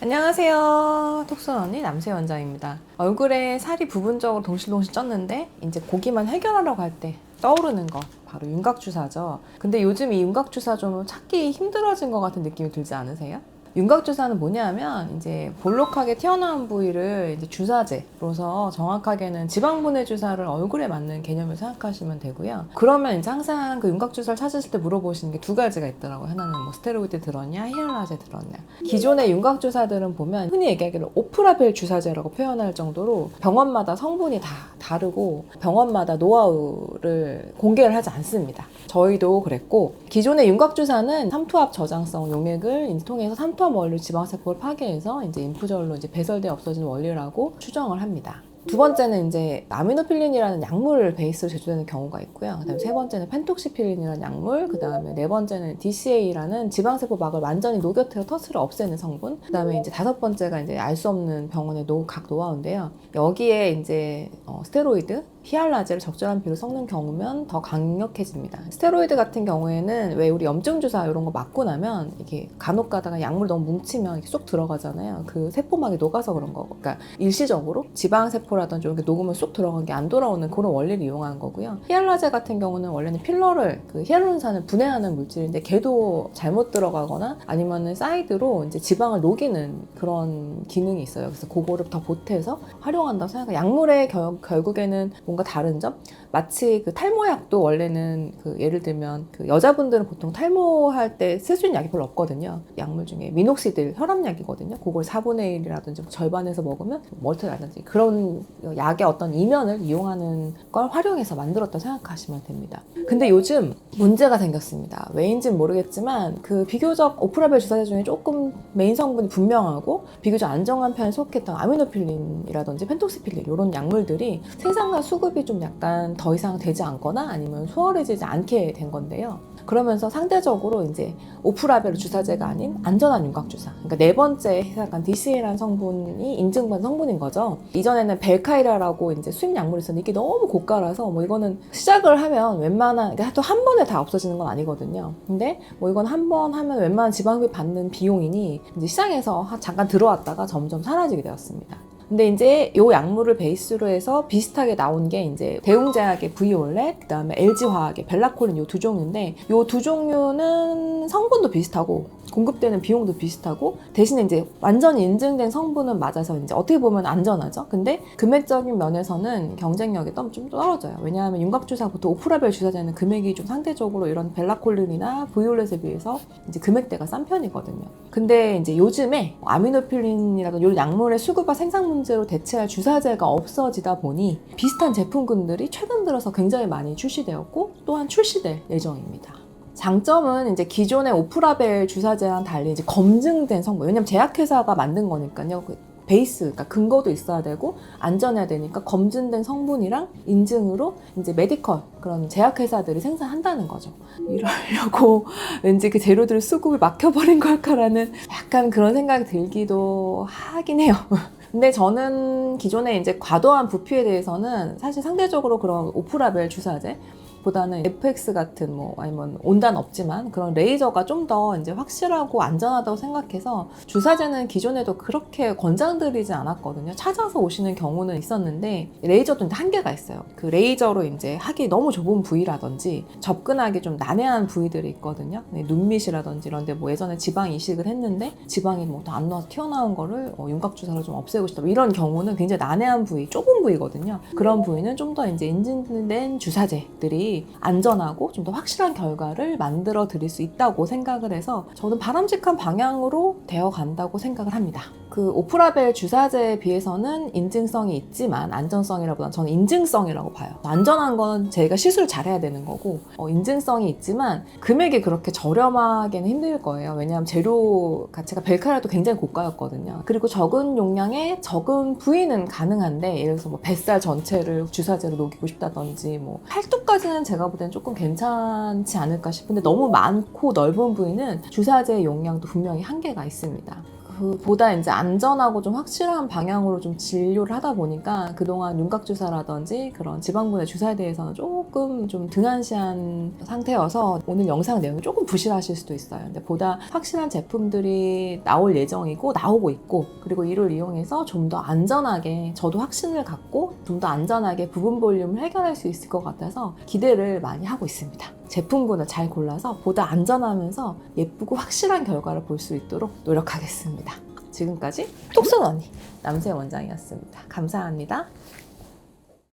안녕하세요. 톡순 언니 남세 원장입니다. 얼굴에 살이 부분적으로 동실동실 쪘는데 이제 고기만 해결하려고 할 때 떠오르는 거 바로 윤곽주사죠. 근데 요즘 이 윤곽주사 좀 찾기 힘들어진 것 같은 느낌이 들지 않으세요? 윤곽주사는 뭐냐면 이제 볼록하게 튀어나온 부위를 이제 주사제로서 정확하게는 지방분해 주사를 얼굴에 맞는 개념을 생각하시면 되고요. 그러면 이제 항상 그 윤곽주사를 찾으실 때 물어보시는 게 두 가지가 있더라고요. 하나는 뭐 스테로이드 들었냐, 히알라제 들었냐. 기존의 윤곽주사들은 보면 흔히 얘기하기로 오프라벨 주사제라고 표현할 정도로 병원마다 성분이 다 다르고 병원마다 노하우를 공개를 하지 않습니다. 저희도 그랬고, 기존의 윤곽주사는 삼투압 저장성 용액을 통해서 삼투압 원료 지방세포를 파괴해서 이제 인프절로 이제 배설돼 없어지는 원리라고 추정을 합니다. 두 번째는 이제 아미노필린이라는 약물 베이스로 제조되는 경우가 있고요. 그다음에 세 번째는 펜톡시필린이라는 약물, 그다음에 네 번째는 DCA라는 지방세포 막을 완전히 녹여태워 터스를 없애는 성분, 그다음에 이제 다섯 번째가 이제 알 수 없는 병원의 각 노하우인데요. 여기에 이제 스테로이드, 히알라제를 적절한 비율로 섞는 경우면 더 강력해집니다. 스테로이드 같은 경우에는 왜 우리 염증 주사 이런 거 맞고 나면 이게 간혹 가다가 약물 너무 뭉치면 이렇게 쏙 들어가잖아요. 그 세포막이 녹아서 그런 거고, 그러니까 일시적으로 지방 세포라든지 이렇게 녹으면 쏙 들어간 게 안 돌아오는 그런 원리를 이용하는 거고요. 히알라제 같은 경우는 원래는 필러를 그 히알루론산을 분해하는 물질인데 걔도 잘못 들어가거나 아니면은 사이드로 이제 지방을 녹이는 그런 기능이 있어요. 그래서 그거를 더 보태서 활용한다고 생각해요. 약물의 결국에는 뭔가 다른 점? 마치 그 탈모약도 원래는 그 예를 들면 그 여자분들은 보통 탈모할 때 쓸 수 있는 약이 별로 없거든요. 약물 중에 미녹시딜 혈압약이거든요. 그걸 4분의 1이라든지 절반에서 먹으면 멀티라든지 그런 약의 어떤 이면을 이용하는 걸 활용해서 만들었다고 생각하시면 됩니다. 근데 요즘 문제가 생겼습니다. 왜인지는 모르겠지만 그 비교적 오프라벨 주사제 중에 조금 메인 성분이 분명하고 비교적 안정한 편에 속했던 아미노필린이라든지 펜톡시필린 이런 약물들이 생산과 수급이 좀 약간 더 이상 되지 않거나 아니면 수월해지지 않게 된 건데요. 그러면서 상대적으로 이제 오프라벨 주사제가 아닌 안전한 윤곽주사, 그러니까 네 번째 해당한 DCA라는 성분이 인증받은 성분인 거죠. 이전에는 벨카이라라고 이제 수입 약물이 있었는데 이게 너무 고가라서 뭐 이거는 시작을 하면 웬만한, 그러니까 또 한 번에 다 없어지는 건 아니거든요. 근데 뭐 이건 한 번 하면 웬만한 지방흡입 받는 비용이니 이제 시장에서 잠깐 들어왔다가 점점 사라지게 되었습니다. 근데 이제 요 약물을 베이스로 해서 비슷하게 나온 게 이제 대웅제약의 브이올렛, 그다음에 LG화학의 벨라콜린 요 두 종류인데, 요 두 종류는 성분도 비슷하고 공급되는 비용도 비슷하고 대신에 이제 완전히 인증된 성분은 맞아서 이제 어떻게 보면 안전하죠. 근데 금액적인 면에서는 경쟁력이 좀 떨어져요. 왜냐하면 윤곽주사부터 오프라벨 주사제는 금액이 좀 상대적으로 이런 벨라콜린이나 브이올렛에 비해서 이제 금액대가 싼 편이거든요. 근데 이제 요즘에 아미노필린이라든 이런 약물의 수급과 생산 문제로 대체할 주사제가 없어지다 보니 비슷한 제품군들이 최근 들어서 굉장히 많이 출시되었고 또한 출시될 예정입니다. 장점은 이제 기존의 오프라벨 주사제와는 달리 이제 검증된 성분, 왜냐면 제약회사가 만든 거니까요. 그 베이스, 그러니까 근거도 있어야 되고 안전해야 되니까 검증된 성분이랑 인증으로 이제 메디컬 그런 제약회사들이 생산한다는 거죠. 이러려고 왠지 그 재료들 수급이 막혀버린 걸까라는 약간 그런 생각이 들기도 하긴 해요. 근데 저는 기존에 이제 과도한 부피에 대해서는 사실 상대적으로 그런 오프라벨 주사제 보다는 FX 같은 뭐 아니면 온단 없지만 그런 레이저가 좀 더 이제 확실하고 안전하다고 생각해서 주사제는 기존에도 그렇게 권장드리지 않았거든요. 찾아서 오시는 경우는 있었는데 레이저도 한계가 있어요. 그 레이저로 이제 하기 너무 좁은 부위라든지 접근하기 좀 난해한 부위들이 있거든요. 눈밑이라든지 이런데 뭐 예전에 지방 이식을 했는데 지방이 뭐 더 안 나와서 튀어나온 거를 윤곽주사로 좀 없애고 싶다. 뭐 이런 경우는 굉장히 난해한 부위, 좁은 부위거든요. 그런 부위는 좀 더 이제 인증된 주사제들이 안전하고 좀 더 확실한 결과를 만들어 드릴 수 있다고 생각을 해서 저는 바람직한 방향으로 되어 간다고 생각을 합니다. 그 오프라벨 주사제에 비해서는 인증성이 있지만 안전성이라보다는 저는 인증성이라고 봐요. 안전한 건 제가 시술을 잘해야 되는 거고 인증성이 있지만 금액이 그렇게 저렴하게는 힘들 거예요. 왜냐하면 재료 가치가 벨카라도 굉장히 고가였거든요. 그리고 적은 용량의 적은 부위는 가능한데 예를 들어서 뭐 뱃살 전체를 주사제로 녹이고 싶다든지 뭐 팔뚝까지는 제가 볼 때는 조금 괜찮지 않을까 싶은데 너무 많고 넓은 부위는 주사제의 용량도 분명히 한계가 있습니다. 보다 이제 안전하고 좀 확실한 방향으로 좀 진료를 하다 보니까 그동안 윤곽주사라든지 그런 지방분해 주사에 대해서는 조금 좀 등한시한 상태여서 오늘 영상 내용이 조금 부실하실 수도 있어요. 근데 보다 확실한 제품들이 나올 예정이고 나오고 있고, 그리고 이를 이용해서 좀 더 안전하게, 저도 확신을 갖고 좀 더 안전하게 부분 볼륨을 해결할 수 있을 것 같아서 기대를 많이 하고 있습니다. 제품군을 잘 골라서 보다 안전하면서 예쁘고 확실한 결과를 볼 수 있도록 노력하겠습니다. 지금까지 톡선 언니 남세 원장이었습니다. 감사합니다.